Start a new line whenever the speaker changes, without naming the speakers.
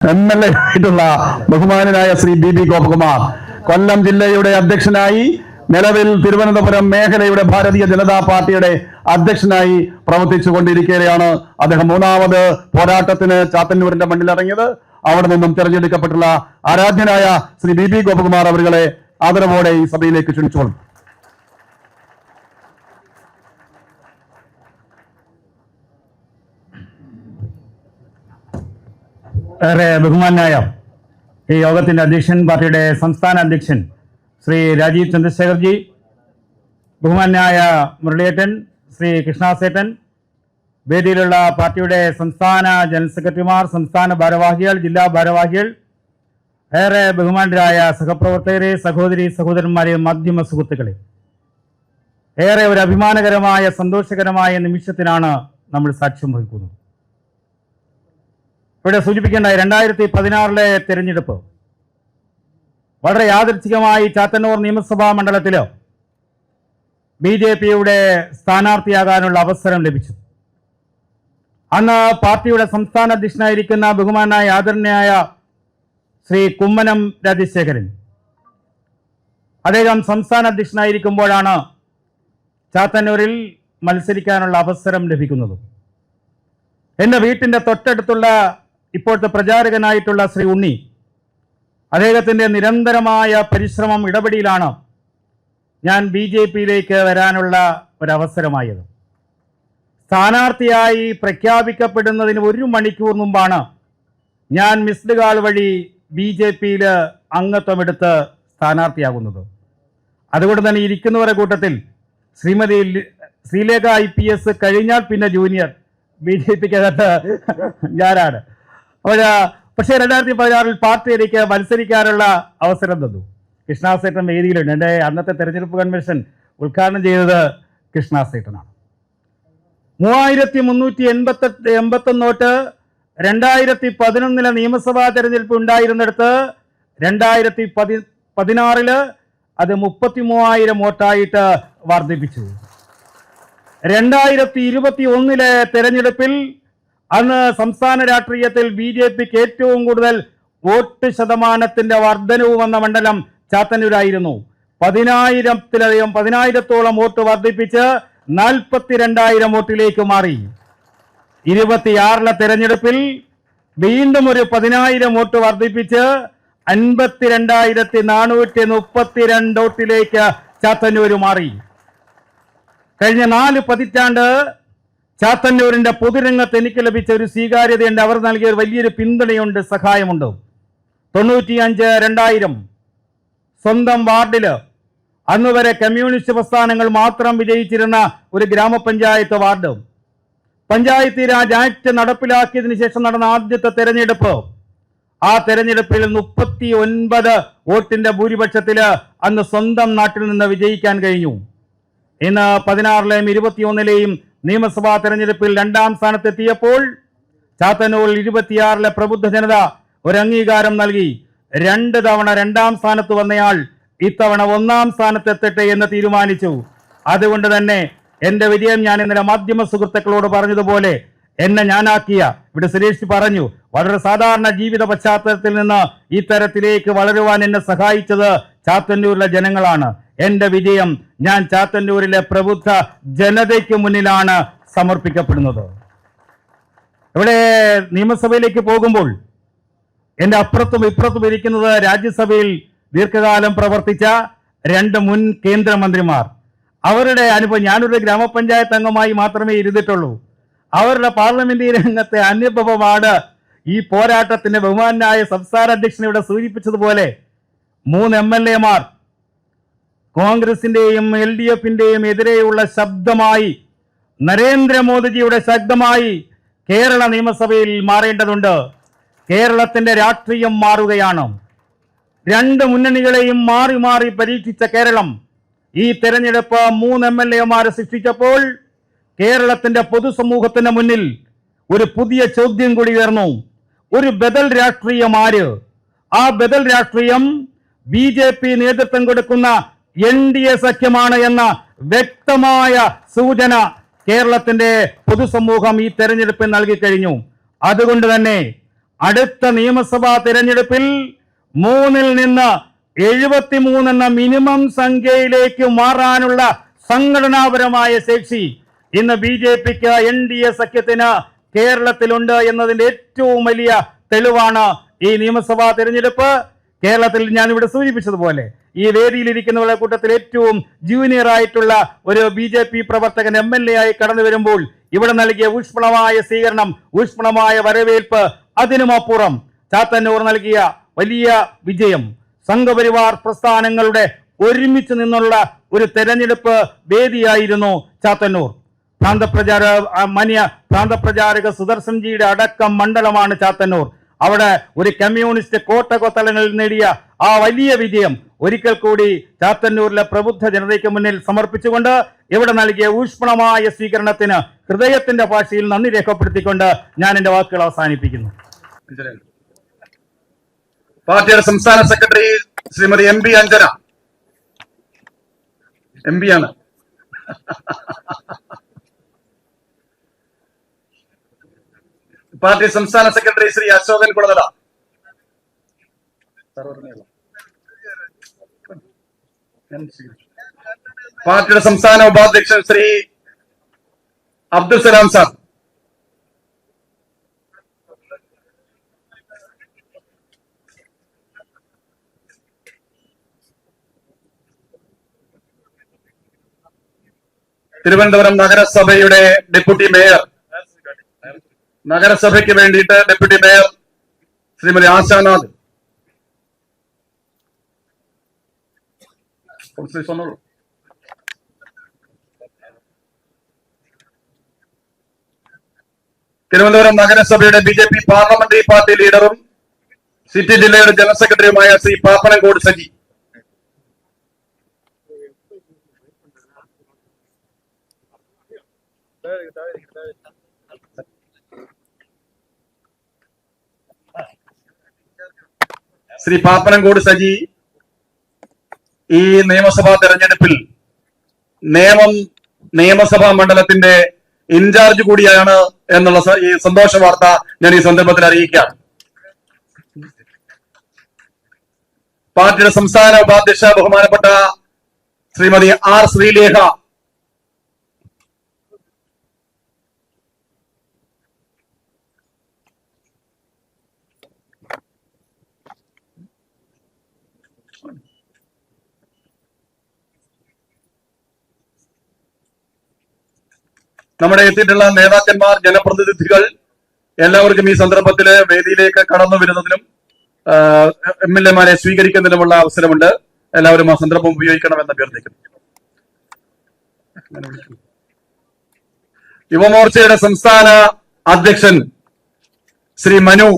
MLA ആയിട്ടുള്ള ബഹുമാനനായ Shri BB Gopakumar കൊല്ലം ജില്ലയുടെ അധ്യക്ഷനായി നിലവിൽ തിരുവനന്തപുരം മേഖലയുടെ ഭാരതീയ ജനതാ പാർട്ടിയുടെ അധ്യക്ഷനായി പ്രവർത്തിച്ചു കൊണ്ടിരിക്കുകയാണ്. അദ്ദേഹം മൂന്നാമത് പോരാട്ടത്തിന് ചാത്തന്നൂരിന്റെ മണ്ണിലിറങ്ങിയത്. അവിടെ നിന്നും തെരഞ്ഞെടുക്കപ്പെട്ടുള്ള ആരാധ്യനായ ശ്രീ BB ഗോപകുമാർ അവരുടെ ആദരവോടെ ഈ സഭയിലേക്ക് ക്ഷണിച്ചോളും.
ഏറെ ബഹുമാനായ ഈ യോഗത്തിന്റെ അധ്യക്ഷൻ, പാർട്ടിയുടെ സംസ്ഥാന അധ്യക്ഷൻ ശ്രീ രാജീവ് ചന്ദ്രശേഖർജി, ബഹുമാനായ മുരളിയേട്ടൻ, ശ്രീ കൃഷ്ണാസേട്ടൻ, വേദിയിലുള്ള പാർട്ടിയുടെ സംസ്ഥാന ജനറൽ സെക്രട്ടറിമാർ, സംസ്ഥാന ഭാരവാഹികൾ, ജില്ലാ ഭാരവാഹികൾ, ഏറെ ബഹുമാനരായ സഹപ്രവർത്തകരെ, സഹോദരി സഹോദരന്മാരെ, മാധ്യമ സുഹൃത്തുക്കളെ, ഏറെ ഒരു അഭിമാനകരമായ സന്തോഷകരമായ നിമിഷത്തിനാണ് നമ്മൾ സാക്ഷ്യം വഹിക്കുന്നത്. ഇവിടെ സൂചിപ്പിക്കേണ്ട 2016 തെരഞ്ഞെടുപ്പ് വളരെ യാദൃച്ഛികമായി ചാത്തന്നൂർ നിയമസഭാ മണ്ഡലത്തില് BJPയുടെ സ്ഥാനാർത്ഥിയാകാനുള്ള അവസരം ലഭിച്ചു. അന്ന് പാർട്ടിയുടെ സംസ്ഥാന അധ്യക്ഷനായിരിക്കുന്ന ബഹുമാനായ ആദരണീയായ ശ്രീ കുമ്മനം രാജശേഖരൻ, അദ്ദേഹം സംസ്ഥാന അധ്യക്ഷനായിരിക്കുമ്പോഴാണ് ചാത്തന്നൂരിൽ മത്സരിക്കാനുള്ള അവസരം ലഭിക്കുന്നത്. എൻ്റെ വീട്ടിൻ്റെ തൊട്ടടുത്തുള്ള ഇപ്പോഴത്തെ പ്രചാരകനായിട്ടുള്ള ശ്രീ ഉണ്ണി, അദ്ദേഹത്തിൻ്റെ നിരന്തരമായ പരിശ്രമം ഇടപെടലിലാണ് ഞാൻ BJPയിലേക്ക് വരാനുള്ള ഒരവസരമായത്. സ്ഥാനാർത്ഥിയായി പ്രഖ്യാപിക്കപ്പെടുന്നതിന് 1 മണിക്കൂർ മുമ്പാണ് ഞാൻ മിസ്ഡ് കാൾ വഴി BJPയിൽ അംഗത്വമെടുത്ത് സ്ഥാനാർത്ഥിയാകുന്നത്. അതുകൊണ്ട് തന്നെ ഇരിക്കുന്നവരുടെ കൂട്ടത്തിൽ ശ്രീമതി ശ്രീലേഖ IPS കഴിഞ്ഞാൽ പിന്നെ ജൂനിയർ BJPക്കകത്ത് ഞാനാണ്. പക്ഷേ 2016 പാർട്ടിയിലേക്ക് മത്സരിക്കാനുള്ള അവസരം തന്നു. കൃഷ്ണാസേട്ടൻ വേദിയിലുണ്ട്. എൻ്റെ അന്നത്തെ തെരഞ്ഞെടുപ്പ് കൺവെൻഷൻ ഉദ്ഘാടനം ചെയ്തത് കൃഷ്ണാസേട്ടനാണ്. 3381 വോട്ട് 2011 നിയമസഭാ തെരഞ്ഞെടുപ്പ് ഉണ്ടായിരുന്നിടത്ത് 2016 അത് 33,000 വോട്ടായിട്ട് വർദ്ധിപ്പിച്ചു. 2021 തെരഞ്ഞെടുപ്പിൽ അന്ന് സംസ്ഥാന രാഷ്ട്രീയത്തിൽ BJPക്ക് ഏറ്റവും കൂടുതൽ വോട്ട് ശതമാനത്തിന്റെ വർധനവ് വന്ന മണ്ഡലം ചാത്തന്നൂരായിരുന്നു. 10,000-ഓളം വോട്ട് വർദ്ധിപ്പിച്ച് 42,000 വോട്ടിലേക്ക് മാറി. 26 തെരഞ്ഞെടുപ്പിൽ വീണ്ടും ഒരു 10,000 വോട്ട് വർദ്ധിപ്പിച്ച് 52,432 വോട്ടിലേക്ക് ചാത്തന്നൂർ മാറി. കഴിഞ്ഞ 4 പതിറ്റാണ്ട് ചാത്തന്നൂരിന്റെ പൊതുരംഗത്ത് എനിക്ക് ലഭിച്ച ഒരു സ്വീകാര്യതയുണ്ട്. അവർ നൽകിയ വലിയൊരു പിന്തുണയുണ്ട്, സഹായമുണ്ട്. 95-2000 സ്വന്തം വാർഡില് അന്നുവരെ കമ്മ്യൂണിസ്റ്റ് പ്രസ്ഥാനങ്ങൾ മാത്രം വിജയിച്ചിരുന്ന ഒരു ഗ്രാമപഞ്ചായത്ത് വാർഡ്, പഞ്ചായത്തി രാജ് ആക്ട് നടപ്പിലാക്കിയതിനു ശേഷം നടന്ന ആദ്യത്തെ തെരഞ്ഞെടുപ്പ്, ആ തെരഞ്ഞെടുപ്പിൽ 39 വോട്ടിന്റെ ഭൂരിപക്ഷത്തില് അന്ന് സ്വന്തം നാട്ടിൽ നിന്ന് വിജയിക്കാൻ കഴിഞ്ഞു. ഇന്ന് 16 21 നിയമസഭാ തെരഞ്ഞെടുപ്പിൽ 2ാം സ്ഥാനത്തെത്തിയപ്പോൾ ചാത്തന്നൂർ 26 പ്രബുദ്ധ ജനത ഒരു അംഗീകാരം നൽകി. 2 തവണ 2ാം സ്ഥാനത്ത് വന്നയാൾ ഇത്തവണ 1ാം സ്ഥാനത്തെത്തട്ടെ എന്ന് തീരുമാനിച്ചു. അതുകൊണ്ട് തന്നെ എന്റെ വിജയം ഞാൻ ഇന്നലെ മാധ്യമ സുഹൃത്തുക്കളോട് പറഞ്ഞതുപോലെ എന്നെ ഞാനാക്കിയ, ഇവിടെ സുരേഷ് പറഞ്ഞു, വളരെ സാധാരണ ജീവിത പശ്ചാത്തലത്തിൽ നിന്ന് ഈ തരത്തിലേക്ക് വളരുവാൻ എന്നെ സഹായിച്ചത് ചാത്തന്നൂരിലെ ജനങ്ങളാണ്. എന്റെ വിജയം ഞാൻ ചാത്തന്നൂരിലെ പ്രബുദ്ധ ജനതയ്ക്ക് മുന്നിലാണ് സമർപ്പിക്കപ്പെടുന്നത്. ഇവിടെ നിയമസഭയിലേക്ക് പോകുമ്പോൾ എന്റെ അപ്പുറത്തും ഇപ്പുറത്തും ഇരിക്കുന്നത് രാജ്യസഭയിൽ ദീർഘകാലം പ്രവർത്തിച്ച 2 മുൻ കേന്ദ്രമന്ത്രിമാർ. അവരുടെ അനുഭവം, ഞാനൊരു ഗ്രാമപഞ്ചായത്ത് അംഗമായി മാത്രമേ ഇരുന്നിട്ടുള്ളൂ. അവരുടെ പാർലമെന്ററി രംഗത്തെ അനുഭവമാണ് ഈ പോരാട്ടത്തിന്റെ ബഹുമാനായ സംസ്ഥാന അധ്യക്ഷൻ ഇവിടെ സൂചിപ്പിച്ചതുപോലെ 3 MLAമാർ കോൺഗ്രസിന്റെയും LDFന്റെയും എതിരെയുള്ള ശബ്ദമായി, നരേന്ദ്രമോദിജിയുടെ ശബ്ദമായി കേരള നിയമസഭയിൽ മാറേണ്ടതുണ്ട്. കേരളത്തിന്റെ രാഷ്ട്രീയം മാറുകയാണ്. 2 മുന്നണികളെയും മാറി മാറി പരീക്ഷിച്ച കേരളം ഈ തെരഞ്ഞെടുപ്പ് 3 MLAമാരെ സൃഷ്ടിച്ചപ്പോൾ കേരളത്തിന്റെ പൊതുസമൂഹത്തിന്റെ മുന്നിൽ ഒരു പുതിയ ചോദ്യം കൂടി ഉയർന്നു. ഒരു ബദൽ രാഷ്ട്രീയം ആര്? ആ ബദൽ രാഷ്ട്രീയം BJP നേതൃത്വം കൊടുക്കുന്ന NDA സഖ്യമാണ് എന്ന വ്യക്തമായ സൂചന കേരളത്തിന്റെ പൊതുസമൂഹം ഈ തെരഞ്ഞെടുപ്പിൽ നൽകി കഴിഞ്ഞു. അതുകൊണ്ട് തന്നെ അടുത്ത നിയമസഭാ തിരഞ്ഞെടുപ്പിൽ 3-ൽ നിന്ന് 73 എന്ന മിനിമം സംഖ്യയിലേക്ക് മാറാനുള്ള സംഘടനാപരമായ ശേഷി ഇന്ന് BJPക്ക് NDA സഖ്യത്തിന് കേരളത്തിലുണ്ട് എന്നതിന്റെ ഏറ്റവും വലിയ തെളിവാണ് ഈ നിയമസഭാ തിരഞ്ഞെടുപ്പ്. കേരളത്തിൽ ഞാൻ ഇവിടെ സൂചിപ്പിച്ചതുപോലെ ഈ വേദിയിലിരിക്കുന്നവരുടെ കൂട്ടത്തിൽ ഏറ്റവും ജൂനിയർ ആയിട്ടുള്ള ഒരു BJP പ്രവർത്തകൻ MLA ആയി കടന്നു വരുമ്പോൾ ഇവിടെ നൽകിയ ഊഷ്മളമായ സ്വീകരണം, ഊഷ്മളമായ വരവേൽപ്പ്, അതിനുമപ്പുറം ചാത്തന്നൂർ നൽകിയ വലിയ വിജയം, സംഘപരിവാർ പ്രസ്ഥാനങ്ങളുടെ ഒരുമിച്ച് നിന്നുള്ള ഒരു തെരഞ്ഞെടുപ്പ് വേദിയായിരുന്നു ചാത്തന്നൂർ. പ്രാന്തപ്രചാരക സുദർശൻജിയുടെ അടക്കം മണ്ഡലമാണ് ചാത്തന്നൂർ. അവിടെ ഒരു കമ്മ്യൂണിസ്റ്റ് കോട്ടകൊത്തളങ്ങളിൽ നേടിയ ആ വലിയ വിജയം ഒരിക്കൽ കൂടി ചാത്തന്നൂരിലെ പ്രബുദ്ധ ജനതയ്ക്ക് മുന്നിൽ സമർപ്പിച്ചുകൊണ്ട് ഇവിടെ നൽകിയ ഊഷ്മളമായ സ്വീകരണത്തിന് ഹൃദയത്തിന്റെ ഭാഷയിൽ നന്ദി രേഖപ്പെടുത്തിക്കൊണ്ട് ഞാൻ എന്റെ വാക്കുകൾ അവസാനിപ്പിക്കുന്നു.
പാർട്ടിയുടെ സംസ്ഥാന secretary Shrimati MB Anjana, MB ആണ്. പാർട്ടി സംസ്ഥാന സെക്രട്ടറി ശ്രീ അശോകൻ കുളനട, പാർട്ടിയുടെ സംസ്ഥാന ഉപാധ്യക്ഷൻ ശ്രീ അബ്ദുൽ സലാം സാർ, തിരുവനന്തപുരം നഗരസഭയുടെ ഡെപ്യൂട്ടി മേയർ, നഗരസഭയ്ക്ക് വേണ്ടിയിട്ട് ഡെപ്യൂട്ടി മേയർ ശ്രീമതി ആശാനാഥ്, തിരുവനന്തപുരം നഗരസഭയുടെ BJP പാർലമെന്ററി പാർട്ടി ലീഡറും സിറ്റി ജില്ലയുടെ ജനറൽ സെക്രട്ടറിയുമായ ശ്രീ പാപ്പനംകോട് സജി, ശ്രീ പാപ്പനംകോട് സജി ഈ നിയമസഭാ തെരഞ്ഞെടുപ്പിൽ നിയമസഭാ മണ്ഡലത്തിന്റെ ഇൻചാർജ് കൂടിയാണ് എന്നുള്ള ഈ സന്തോഷ വാർത്ത ഞാൻ ഈ സന്ദർഭത്തിൽ അറിയിക്കാം. പാർട്ടിയുടെ സംസ്ഥാന ഉപാധ്യക്ഷ ബഹുമാനപ്പെട്ട ശ്രീമതി R ശ്രീലേഖ, നമ്മുടെ എത്തിയിട്ടുള്ള നേതാക്കന്മാർ, ജനപ്രതിനിധികൾ, എല്ലാവർക്കും ഈ സന്ദർഭത്തിൽ വേദിയിലേക്ക് കടന്നു വരുന്നതിനും MLA-മാരെ സ്വീകരിക്കുന്നതിനുമുള്ള അവസരമുണ്ട്. എല്ലാവരും ആ സന്ദർഭം ഉപയോഗിക്കണമെന്ന് അഭ്യർത്ഥിക്കുന്നു. യുവമോർച്ചയുടെ സംസ്ഥാന അധ്യക്ഷൻ ശ്രീ മനു